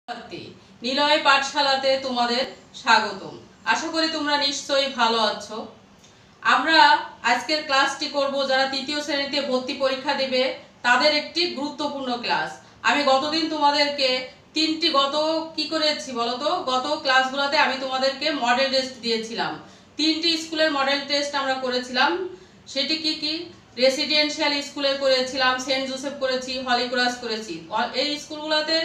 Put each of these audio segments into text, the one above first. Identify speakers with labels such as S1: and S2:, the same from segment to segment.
S1: সত্যি নিলয় পাঠশালাতে তোমাদের স্বাগতম। আশা করি তোমরা নিশ্চয়ই ভালো আছো। আমরা আজকের ক্লাসটি করব যারা তৃতীয় শ্রেণীতে ভর্তি পরীক্ষা দেবে তাদের একটি গুরুত্বপূর্ণ ক্লাস। আমি গতদিন তোমাদেরকে কি করেছি বলতো, গত ক্লাসগুলোতে আমি তোমাদেরকে মডেল টেস্ট দিয়েছিলাম। 3টি স্কুলের মডেল টেস্ট আমরা করেছিলাম। সেটি কি কি? রেসিডেন্সিয়াল স্কুলের করেছিলাম, সেন্ট জোসেফ করেছি, হলিক্রস করেছি। এই স্কুলগুলোতে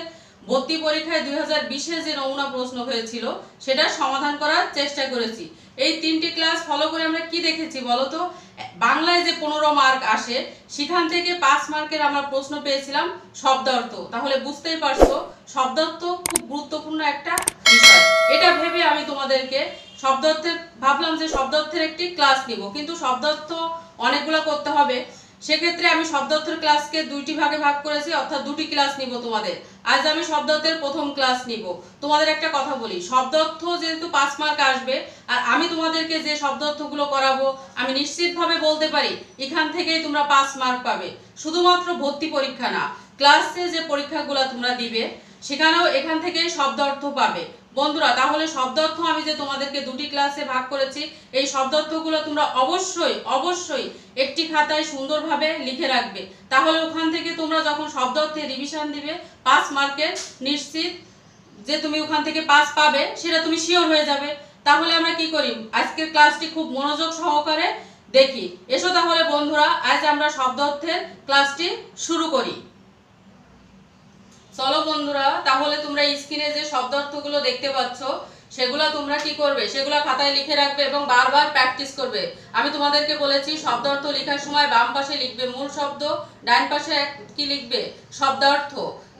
S1: ভর্তি পরীক্ষায় 2020-এ যে নমুনা প্রশ্ন হয়েছিল সেটা সমাধান করার চেষ্টা করেছি। এই 3টি ক্লাস ফলো করে আমরা কি দেখেছি বলতো, বাংলায় যে 15 মার্ক আসে সেখান থেকে 5 মার্কের আমরা প্রশ্ন পেয়েছিলাম শব্দার্থ। তাহলে বুঝতেই পারছো শব্দার্থ খুব গুরুত্বপূর্ণ একটা বিষয়। এটা ভেবে আমি তোমাদেরকে ভাবলাম যে শব্দার্থের একটি ক্লাস নিব, কিন্তু শব্দার্থ অনেকগুলো করতে হবে। সেক্ষেত্রে আমি শব্দার্থের ক্লাসকে 2টি ভাগে ভাগ করেছি, অর্থাৎ 2টি ক্লাস নিব তোমাদের। আজ আমি শব্দার্থের প্রথম ক্লাস নিব। তোমাদের একটা কথা বলি, শব্দার্থ যেহেতু 5 মার্ক আসবে আর আমি তোমাদেরকে যে শব্দার্থগুলো করাবো আমি নিশ্চিতভাবে বলতে পারি এখান থেকেই তোমরা 5 মার্ক পাবে। শুধুমাত্র ভর্তি পরীক্ষা না, ক্লাসে যে পরীক্ষাগুলো তোমরা দিবে সেখানেও এখান থেকেই শব্দার্থ পাবে। বন্ধুরা, তাহলে শব্দার্থ আমি যে তোমাদেরকে 2টি ক্লাসে ভাগ করেছি এই শব্দার্থগুলো তোমরা অবশ্যই একটি খাতায় সুন্দরভাবে লিখে রাখবে। তাহলে ওখান থেকে তোমরা যখন শব্দার্থে রিভিশন দিবে 5 মার্কের নিশ্চিত যে তুমি ওখান থেকে 5 পাবে, সেটা তুমি শিওর হয়ে যাবে। তাহলে আমরা কি করি, আজকের ক্লাসটি খুব মনোযোগ সহকারে দেখি। এসো তাহলে বন্ধুরা, আজ আমরা শব্দার্থের ক্লাসটি শুরু করি। চলো বন্ধুরা, তাহলে তোমরা স্ক্রিনে যে শব্দার্থগুলো দেখতে পাচ্ছ সেগুলো তোমরা কি করবে, সেগুলো খাতায় লিখে রাখবে এবং বারবার প্র্যাকটিস করবে। আমি তোমাদেরকে বলেছি শব্দার্থ লেখার সময় বাম পাশে লিখবে মূল শব্দ, ডান পাশে কি লিখবে, শব্দার্থ।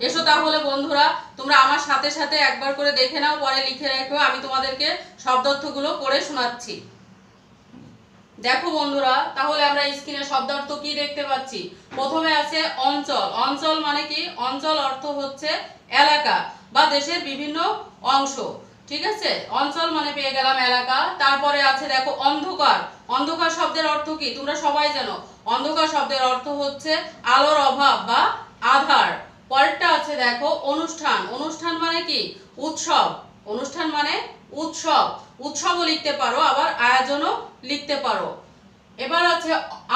S1: এসো তাহলে বন্ধুরা, তোমরা আমার সাথে সাথে একবার করে দেখে নাও, পরে লিখে রাখো। আমি তোমাদেরকে শব্দার্থগুলো পড়ে শোনাচ্ছি। দেখো বন্ধুরা, তাহলে আমরা স্ক্রিনে শব্দার্থ কি দেখতে পাচ্ছি। প্রথমে আছে অঞ্চল। অঞ্চল মানে কি? অঞ্চল অর্থ হচ্ছে এলাকা বা দেশের বিভিন্ন অংশ। ঠিক আছে, অঞ্চল মানে পেয়ে গেলাম এলাকা। তারপরে আছে দেখো অন্ধকার। অন্ধকার শব্দের অর্থ কি তোমরা সবাই জানো। অন্ধকার শব্দের অর্থ হচ্ছে আলোর অভাব বা আধার। পরেরটা আছে দেখো অনুষ্ঠান। অনুষ্ঠান মানে কি? উৎসব। অনুষ্ঠান মানে উৎসব। উৎসবও লিখতে পারো, আবার আয়োজনও লিখতে পারো। এবার আছে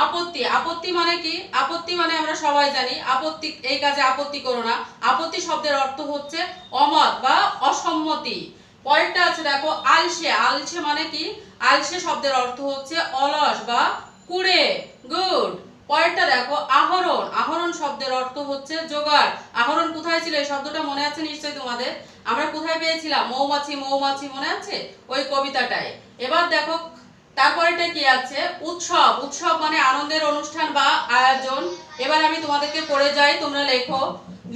S1: আপত্তি। আপত্তি মানে কি? আপত্তি মানে আমরা সবাই জানি আপত্তি, এই কাজে আপত্তি করো না। আপত্তি শব্দের অর্থ হচ্ছে অমত বা অসম্মতি। পরেরটা আছে দেখো আলসে। আলসে মানে কি? আলসে শব্দের অর্থ হচ্ছে অলস বা কুড়ে। গুড। পরেরটা দেখো আহরণ। আহরণ শব্দের অর্থ হচ্ছে জোগাড়। আহরণ কোথায় ছিল এই শব্দটা মনে আছে নিশ্চয়ই তোমাদের? আমরা কোথায় পেয়েছিলাম? মৌমাছি মৌমাছি, মনে আছে ওই কবিতাটায়। এবার দেখো তারপরেটা কি আছে, উৎসব। উৎসব মানে আনন্দের অনুষ্ঠান বা আয়োজন। এবার আমি তোমাদেরকে পড়ে যাই, তোমরা লেখো,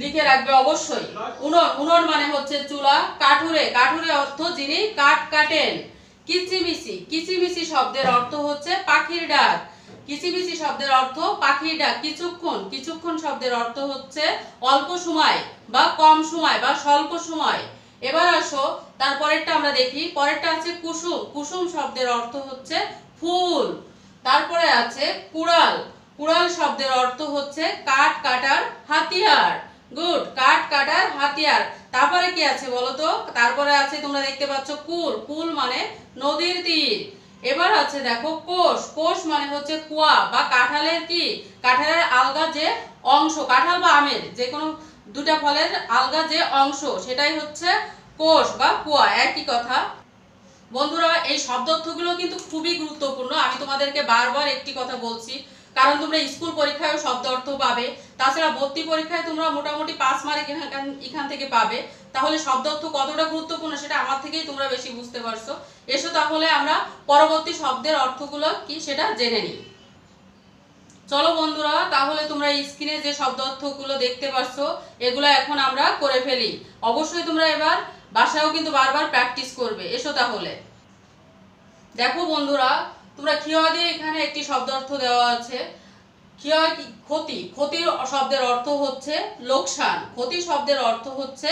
S1: লিখে রাখবে অবশ্যই। উনুন। উনুন মানে হচ্ছে চুলা। কাঠুরে। কাঠুরে অর্থ যিনি কাঠ কাটেন। কিচিমিচি। কিচিমিচি শব্দের অর্থ হচ্ছে পাখির ডাক। কিচিমিচি শব্দের অর্থ পাখির ডাক। কিছুক্ষণ। কিছুক্ষণ শব্দের অর্থ হচ্ছে অল্প সময় বা কম সময় বা স্বল্প সময়। এবার আসো তারপরেরটা আমরা দেখি। পরেরটা আছে কুসুম। কুসুম শব্দের অর্থ হচ্ছে ফুল। তারপরে আছে কুড়াল। কুড়াল শব্দের অর্থ হচ্ছে কাঠ কাটার হাতিয়ার। গুড, কাঠ কাটার হাতিয়ার। তারপরে কি আছে বলতো? তারপরে আছে তোমরা দেখতে পাচ্ছ কুল। কুল মানে নদীর তীর। এবার আছে দেখো কোষ। কোষ মানে হচ্ছে কুয়া বা কাঁঠালের কি? কাঁঠালের আলগা যে অংশ, কাঁঠাল বা আমের যে কোনো দুটা ফলের আলগা যে অংশ সেটাই হচ্ছে কোষ বা কুয়া, একই কথা। বন্ধুরা, এই শব্দার্থগুলো কিন্তু খুবই গুরুত্বপূর্ণ। আমি তোমাদেরকে বারবার একটি কথা বলছি, কারণ তোমরা স্কুল পরীক্ষায়ও শব্দ অর্থ পাবে, তাছাড়া ভর্তি পরীক্ষায় তোমরা মোটামুটি 5 মার্ক এখান থেকে পাবে। তাহলে শব্দ অর্থ কতটা গুরুত্বপূর্ণ সেটা আমার থেকেই তোমরা বেশি বুঝতে পারছো। এসো তাহলে আমরা পরবর্তী শব্দের অর্থগুলো কি সেটা জেনে নিই। চলো বন্ধুরা, তাহলে তোমরা স্ক্রিনে যে শব্দ অর্থগুলো দেখতে পাচ্ছ এগুলো এখন আমরা করে ফেলি। অবশ্যই তোমরা এবার বাসায়ও কিন্তু বারবার প্র্যাকটিস করবে। এসো তাহলে দেখো বন্ধুরা, তোমরা ক্ষয় দিয়ে এখানে একটি শব্দ অর্থ দেওয়া আছে। ক্ষয় কি? ক্ষতি। ক্ষতির শব্দের অর্থ হচ্ছে লোকসান। ক্ষতি শব্দের অর্থ হচ্ছে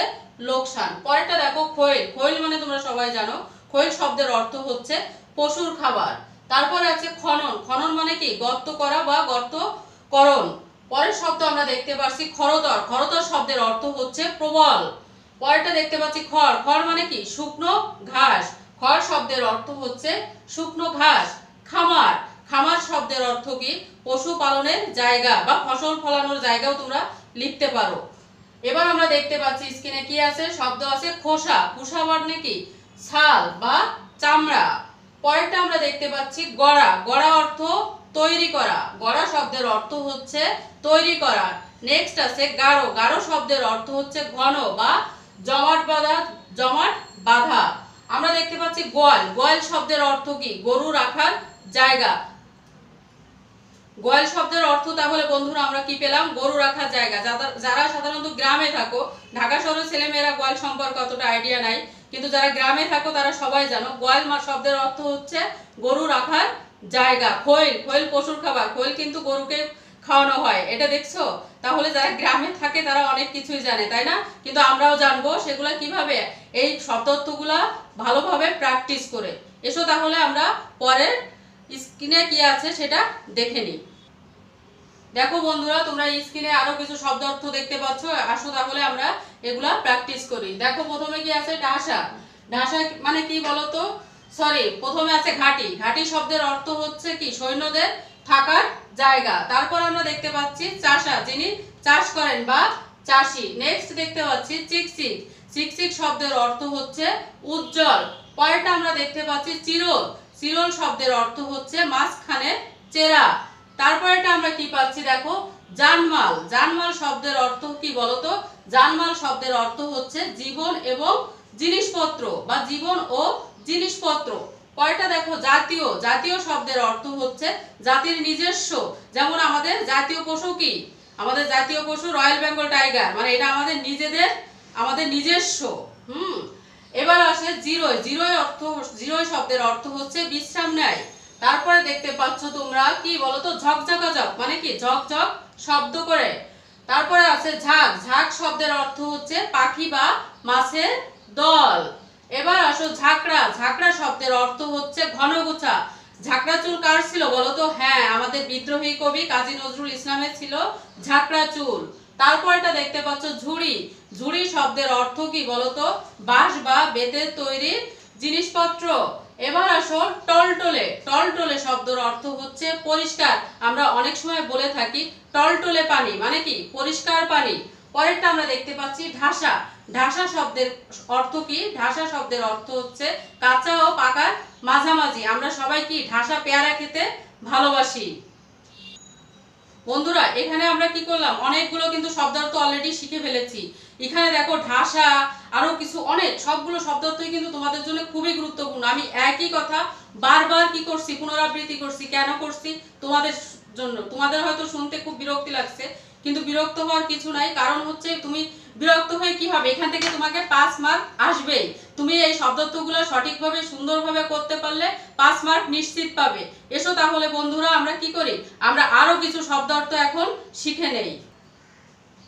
S1: লোকসান। পরেরটা দেখো খৈল। খৈল মানে তোমরা সবাই জানো খৈল শব্দের অর্থ হচ্ছে পশুর খাবার। তারপরে আছে খনন। খনন মানে কি? গর্ত করা বা গর্তকরণ। পরের শব্দ আমরা দেখতে পাচ্ছি খরতর। খরতর শব্দের অর্থ হচ্ছে প্রবল। পরেরটা দেখতে পাচ্ছি খড়। খড় মানে কি? শুকনো ঘাস। খড় শব্দের অর্থ হচ্ছে শুকনো ঘাস। খামার। খামার শব্দের অর্থ কি? পশু পালনের জায়গা বা ফসল ফলানোর জায়গাও তোমরা লিখতে পারো। এবার আমরা দেখতে পাচ্ছি স্ক্রিনে কি আছে? শব্দ আছে খোসা। খোসা মানে কি? ছাল বা চামড়া। পরেরটা আমরা দেখতে পাচ্ছি গড়া। গড়া অর্থ তৈরি করা। গড়া শব্দের অর্থ হচ্ছে তৈরি করা। নেক্সট আছে গাঢ়। গাঢ় শব্দের অর্থ হচ্ছে ঘন বা জমাট বাঁধা। জমাট বাঁধা। আমরা দেখতে পাচ্ছি গোয়াল। গোয়াল শব্দের অর্থ কি? গরু রাখার জায়গা। গোয়াল শব্দের অর্থ তাহলে বন্ধুরা আমরা কি পেলাম? গরু রাখার জায়গা। যারা সাধারণত গ্রামে থাকো, ঢাকা শহরের ছেলেমেয়েরা গোয়াল সম্পর্কে অতটা আইডিয়া নাই, কিন্তু যারা গ্রামে থাকো তারা সবাই জানো গোয়াল শব্দের অর্থ হচ্ছে গরু রাখার জায়গা। খৈল। খৈল পশুর খাবার। খৈল কিন্তু গরুকে খাওয়ানো হয়, এটা দেখছো? তাহলে যারা গ্রামে থাকে তারা অনেক কিছুই জানে, তাই না? কিন্তু আমরাও জানবো সেগুলা কিভাবে, এই শব্দার্থগুলা ভালোভাবে প্র্যাকটিস করে। এসো তাহলে আমরা পরের স্ক্রিনে কি আছে সেটা দেখে নিই। দেখো বন্ধুরা, তোমরা স্ক্রিনে আরো কিছু শব্দ অর্থ দেখতে পাচ্ছ। আসো তাহলে আমরা এগুলা প্র্যাকটিস করি। দেখো প্রথমে কি আছে? ঢাসা। ঢাসা মানে কি বলতো? প্রথমে আছে ঘাটি। ঘাটি শব্দের অর্থ হচ্ছে কি? সৈন্যদের থাকার জায়গা। তারপর আমরা দেখতে পাচ্ছি চাষা, যিনি চাষ করেন বা চাষি। নেক্সট দেখতে পাচ্ছি চিকচিক। চিকচিক শব্দের অর্থ হচ্ছে উজ্জ্বল। পরেরটা আমরা দেখতে পাচ্ছি চিরল। চিরল শব্দের অর্থ হচ্ছে মাঝখানে চেরা। তারপরেটা আমরা কি পাচ্ছি? দেখো জানমাল। জানমাল শব্দের অর্থ কি বলতো? জানমাল শব্দের অর্থ হচ্ছে জীবন এবং জিনিসপত্র বা জীবন ও জিনিসপত্র। পরেরটা দেখো জাতীয়। জাতীয় শব্দের অর্থ হচ্ছে জাতির নিজস্ব। যেমন আমাদের জাতীয় পশু কি? আমাদের জাতীয় পশু রয়্যাল বেঙ্গল টাইগার, মানে এটা আমাদের নিজেদের, আমাদের নিজস্ব। এবার আসে জিরোয়। জিরোয় অর্থ, জিরোয় শব্দের অর্থ হচ্ছে বিশ্রাম নেয়। তারপরে দেখতে পাচ্ছ তোমরা কি বলতো? ঝকঝকাঝক মানে কি? ঝকঝক শব্দ করে। তারপরে আছে ঝাঁক। ঝাঁক শব্দের অর্থ হচ্ছে পাখি বা মাছের দল। এবার আসো ঝাঁকড়া। ঝাঁকড়া শব্দের অর্থ হচ্ছে ঘনগোছা। ঝাঁকড়া চুল কার ছিল বলতো? হ্যাঁ, আমাদের বিদ্রোহী কবি কাজী নজরুল ইসলামের ছিল ঝাঁকড়া চুল। তারপরটা দেখতে পাচ্ছ ঝুড়ি। ঝুড়ি শব্দের অর্থ কি বলতো? বাঁশ বা বেতের তৈরি জিনিসপত্র। এবার আসো টলটলে। টলটলে শব্দের অর্থ হচ্ছে পরিষ্কার। আমরা অনেক সময় বলে থাকি টলটলে পানি মানে কি? পরিষ্কার পানি। পরেরটা আমরা দেখতে পাচ্ছি ঢাসা। ঢাসা শব্দের অর্থ কি? ঢাসা শব্দের অর্থ হচ্ছে কাঁচা ও পাকার মাঝামাঝি। আমরা সবাই কি? ঢাসা পেয়ারা খেতে ভালোবাসি। বন্ধুরা, এখানে আমরা কি করলাম? অনেকগুলো কিন্তু শব্দার্থ অলরেডি শিখে ফেলেছি। এখানে দেখো ঢাসা, আরো কিছু অনেক, সবগুলো শব্দার্থই কিন্তু তোমাদের জন্য খুবই গুরুত্বপূর্ণ। আমি একই কথা বারবার কি করছি? পুনরাবৃত্তি করছি। কেন করছি? তোমাদের জন্য। তোমাদের হয়তো শুনতে খুব বিরক্তি লাগছে, কিন্তু বিরক্ত হওয়ার কিছু নাই। কারণ হচ্ছে তুমি বিরক্ত হয়ে কি হবে? এখান থেকে তোমাকে 5 মার্ক আসবেই। তুমি এই শব্দার্থগুলো সঠিকভাবে সুন্দরভাবে করতে পারলে 5 মার্ক নিশ্চিত পাবে। এসো তাহলে বন্ধুরা আমরা কি করি? আমরা আরো কিছু শব্দার্থ এখন শিখে নেই।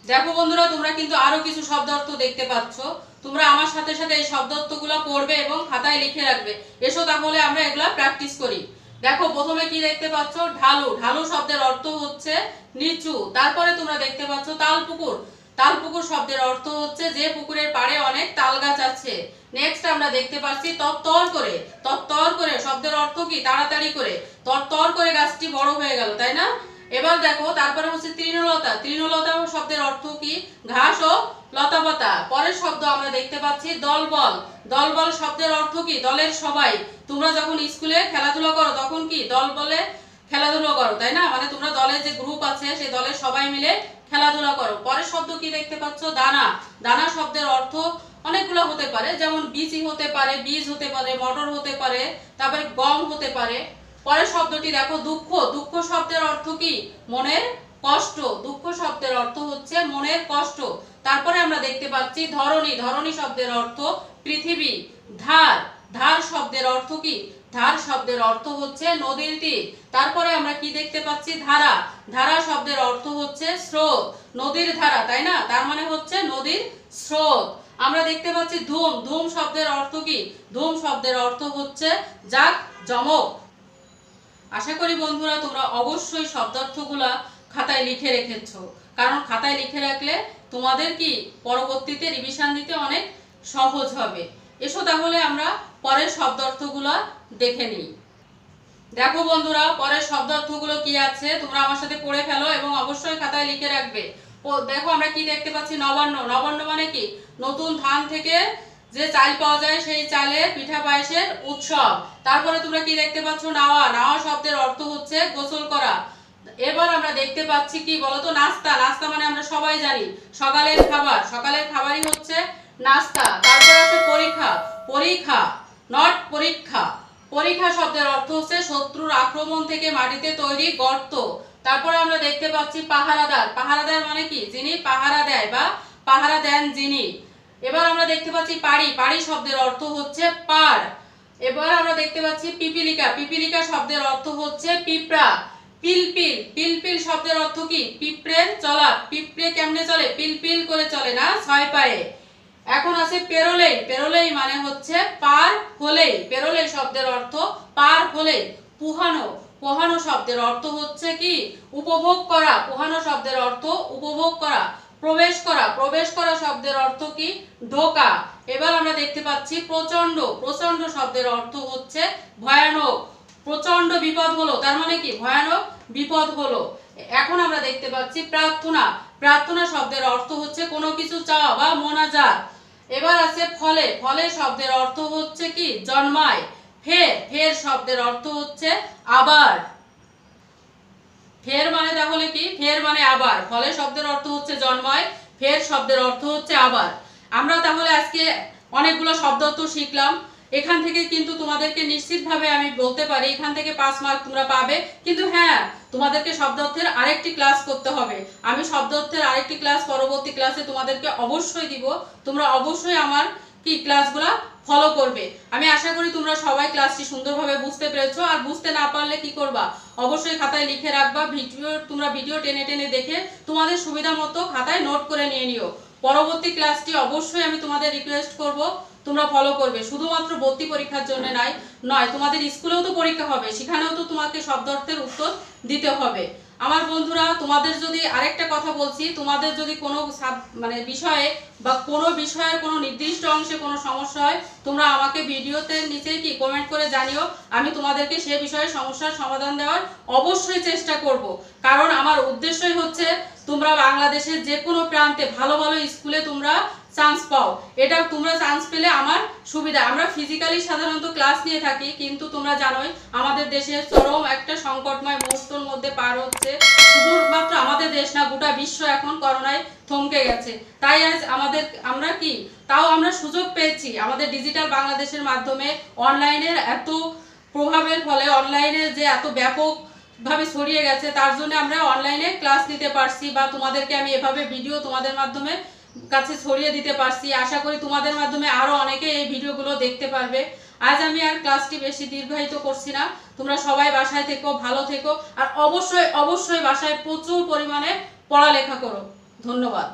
S1: দেখো বন্ধুরা, তোমরা কিন্তু আরো কিছু শব্দার্থ দেখতে পাচ্ছ। তোমরা আমার সাথে সাথে এই শব্দার্থগুলো পড়বে এবং খাতায় লিখে রাখবে। এসো তাহলে আমরা এগুলা প্র্যাকটিস করি। দেখো প্রথমে কি দেখতে পাচ্ছ? ঢালু। ঢালু শব্দের অর্থ হচ্ছে নিচু। তারপরে তোমরা দেখতে পাচ্ছ তালপুকুর। তালপুকুর শব্দের অর্থ হচ্ছে যে পুকুরের পাড়ে অনেক তাল গাছ আছে। নেক্সট আমরা দেখতে পাচ্ছি তরতর করে। তরতর করে শব্দের অর্থ কি? তাড়াতাড়ি করে। তরতর করে গাছটি বড় হয়ে গেল, তাই না? এবার দেখো তারপরে হচ্ছে তৃণলতা। তৃণলতা শব্দের অর্থ কি? ঘাস ও লতাপাতা। পরের শব্দ আমরা দেখতে পাচ্ছি দলবল। দলবল শব্দের অর্থ কি? দলের সবাই। তোমরা যখন স্কুলে খেলাধুলা করো তখন কি দল বলে খেলাধুলা করো, তাই না? মানে তোমরা দলের যে গ্রুপ আছে সেই দলের সবাই মিলে খেলাধুলা করো। পরের শব্দ কি দেখতে পাচ্ছ? দানা। দানা শব্দের অর্থ অনেকগুলো হতে পারে, যেমন বিচি হতে পারে, বীজ হতে পারে, মটর হতে পারে, তারপরে গম হতে পারে। পরের শব্দটি দেখো দুঃখ। দুঃখ শব্দের অর্থ কি? মনের কষ্ট। দুঃখ শব্দের অর্থ হচ্ছে মনের কষ্ট। তারপরে আমরা দেখতে পাচ্ছি ধরণী। ধরণী শব্দের অর্থ পৃথিবী। ধার। ধার শব্দের অর্থ কি? ধার শব্দের অর্থ হচ্ছে নদীর তীর। তারপরে আমরা কি দেখতে পাচ্ছি? ধারা। ধারা শব্দের অর্থ হচ্ছে স্রোত। নদীর ধারা, তাই না? তার মানে হচ্ছে নদীর স্রোত। আমরা দেখতে পাচ্ছি ধুম। ধুম শব্দের অর্থ কি? ধুম শব্দের অর্থ হচ্ছে জাক জমক। আশা করি বন্ধুরা তোমরা অবশ্যই শব্দার্থগুলা খাতায় লিখে রেখেছো, কারণ খাতায় লিখে রাখলে তোমাদের কি পরবর্তীতে রিভিশন দিতে অনেক সহজ হবে। এসো তাহলে আমরা পরের শব্দার্থগুলো দেখে নিই। দেখো বন্ধুরা, পরের শব্দার্থগুলো কি আছে তোমরা আমার সাথে পড়ে ফেলো এবং অবশ্যই খাতায় লিখে রাখবে। দেখো আমরা কি দেখতে পাচ্ছি, নবান্ন। নবান্ন মানে কি? নতুন ধান থেকে যে চাল পাওয়া যায় সেই চালে পিঠা পায়েসের উৎসব। তারপরে তোমরা কি দেখতে পাচ্ছ, নাওয়া। নাওয়া শব্দের অর্থ হচ্ছে গোসল করা। এবার আমরা দেখতে পাচ্ছি কি বলতো, নাস্তা। নাস্তা মানে আমরা সবাই জানি সকালের খাবার। সকালের খাবারই হচ্ছে নাস্তা। তারপর আছে পরীক্ষা। পরীক্ষা নট পরীক্ষা। পরীক্ষা শব্দের অর্থ হচ্ছে শত্রুর আক্রমণ থেকে মাটিতে তৈরি গর্ত। তারপরে আমরা দেখতে পাচ্ছি পাহারাদার। পাহারাদার মানে কি? যিনি পাহারা দেয় বা পাহারা দেন যিনি। এবার আমরা দেখতে পাচ্ছি পাড়ি। পাড়ি শব্দের অর্থ হচ্ছে পাড়। এবার আমরা দেখতে পাচ্ছি পিপিলিকা। পিপিলিকা শব্দের অর্থ হচ্ছে পিঁপড়া। পিলপিল। পিলপিল শব্দের অর্থ কি? পিঁপড়ের চলা। পিঁপড়ে কেমনে চলে? পিলপিল করে চলে না, 6 পায়ে। এখন আছে পেরোলেই। পেরোলেই মানে হচ্ছে পার হলেই। পেরোলেই শব্দের অর্থ পার হলেই। পুহানো। পোহানো শব্দের অর্থ হচ্ছে কি? উপভোগ করা। পোহানো শব্দের অর্থ উপভোগ করা। প্রবেশ করা। প্রবেশ করা শব্দের অর্থ কি? ঢোকা। এবার আমরা দেখতে পাচ্ছি প্রচন্ড। প্রচন্ড শব্দের অর্থ হচ্ছে ভয়ানক। প্রচন্ড বিপদ হলো, তার মানে কি? ভয়ানক বিপদ হলো। এখন আমরা দেখতে পাচ্ছি প্রার্থনা। প্রার্থনা শব্দের অর্থ হচ্ছে কোনো কিছু চাওয়া বা মোনাজাত। এবার আছে ফলে। ফলে শব্দের অর্থ হচ্ছে কি? জন্মায়। ফের। ফের শব্দের অর্থ হচ্ছে আবার। ফের মানে তাহলে কি? ফের মানে আবার। ফলে শব্দের অর্থ হচ্ছে জন্মায়, ফের শব্দের অর্থ হচ্ছে আবার। আমরা তাহলে আজকে অনেকগুলো শব্দার্থ শিখলাম। এখান থেকে কিন্তু তোমাদেরকে নিশ্চিতভাবে আমি বলতে পারি এখান থেকে 5 মার্ক তোমরা পাবে। কিন্তু হ্যাঁ, তোমাদেরকে শব্দার্থের আরেকটি ক্লাস করতে হবে। আমি শব্দার্থের আরেকটি ক্লাস পরবর্তী ক্লাসে তোমাদেরকে অবশ্যই দিব। তোমরা অবশ্যই আমার কি ক্লাসগুলো ফলো করবে। আমি আশা করি তোমরা সবাই ক্লাসটি সুন্দরভাবে বুঝতে পেরেছো। আর বুঝতে না পারলে কি করবা? অবশ্যই খাতায় লিখে রাখবা। তোমরা ভিডিও টেনে টেনে দেখে তোমাদের সুবিধা মতো খাতায় নোট করে নিয়ে নিও। পরবর্তী ক্লাসটি অবশ্যই আমি তোমাদের রিকোয়েস্ট করব তোমরা ফলো করবে। শুধুমাত্র ভর্তি পরীক্ষার জন্য নয়, তোমাদের স্কুলেও তো পরীক্ষা হবে, সেখানেও তো তোমাকে শব্দার্থের উত্তর দিতে হবে। আমার বন্ধুরা, তোমাদের যদি আরেকটা কথা বলছি, তোমাদের যদি কোনো বিষয়ে বা কোনো বিষয়ের কোনো নির্দিষ্ট অংশে কোনো সমস্যা হয়, তোমরা আমাকে ভিডিওতে নিচে কি কমেন্ট করে জানিও। আমি তোমাদেরকে সে বিষয়ে সমস্যার সমাধান দেওয়ার অবশ্যই চেষ্টা করব। কারণ আমার উদ্দেশ্যই হচ্ছে তোমরা বাংলাদেশের যে কোনো প্রান্তে ভালো ভালো স্কুলে তোমরা চান্স পাও। এটা তোমরা চান্স পেলে আমার সুবিধা। আমরা ফিজিক্যালি সাধারণত ক্লাস নিয়ে থাকি, কিন্তু তোমরা জানোই আমাদের দেশের চরম একটা সংকটময় মুহূর্তের মধ্যে পার হচ্ছে। শুধুমাত্র আমাদের দেশ না, গোটা বিশ্ব এখন করোনায় থমকে গেছে। তাই আজ আমরা কি তাও আমরা সুযোগ পেয়েছি আমাদের ডিজিটাল বাংলাদেশের মাধ্যমে। অনলাইনের এত প্রভাবের ফলে, অনলাইনের যে এত ব্যাপক ভাবে ছড়িয়ে গেছে, তার জন্য আমরা অনলাইনে ক্লাস নিতে পারছি বা তোমাদেরকে আমি এভাবে ভিডিও তোমাদের মাধ্যমে কাছে ছড়িয়ে দিতে পারছি। আশা করি তোমাদের মাধ্যমে আরো অনেকে এই ভিডিওগুলো দেখতে পারবে। আজ আমি আর ক্লাসটি বেশি দীর্ঘায়িত করছি না। তোমরা সবাই বাসায় থেকো, ভালো থেকো। আর অবশ্যই অবশ্যই বাসায় প্রচুর পরিমাণে পড়ালেখা করো। ধন্যবাদ।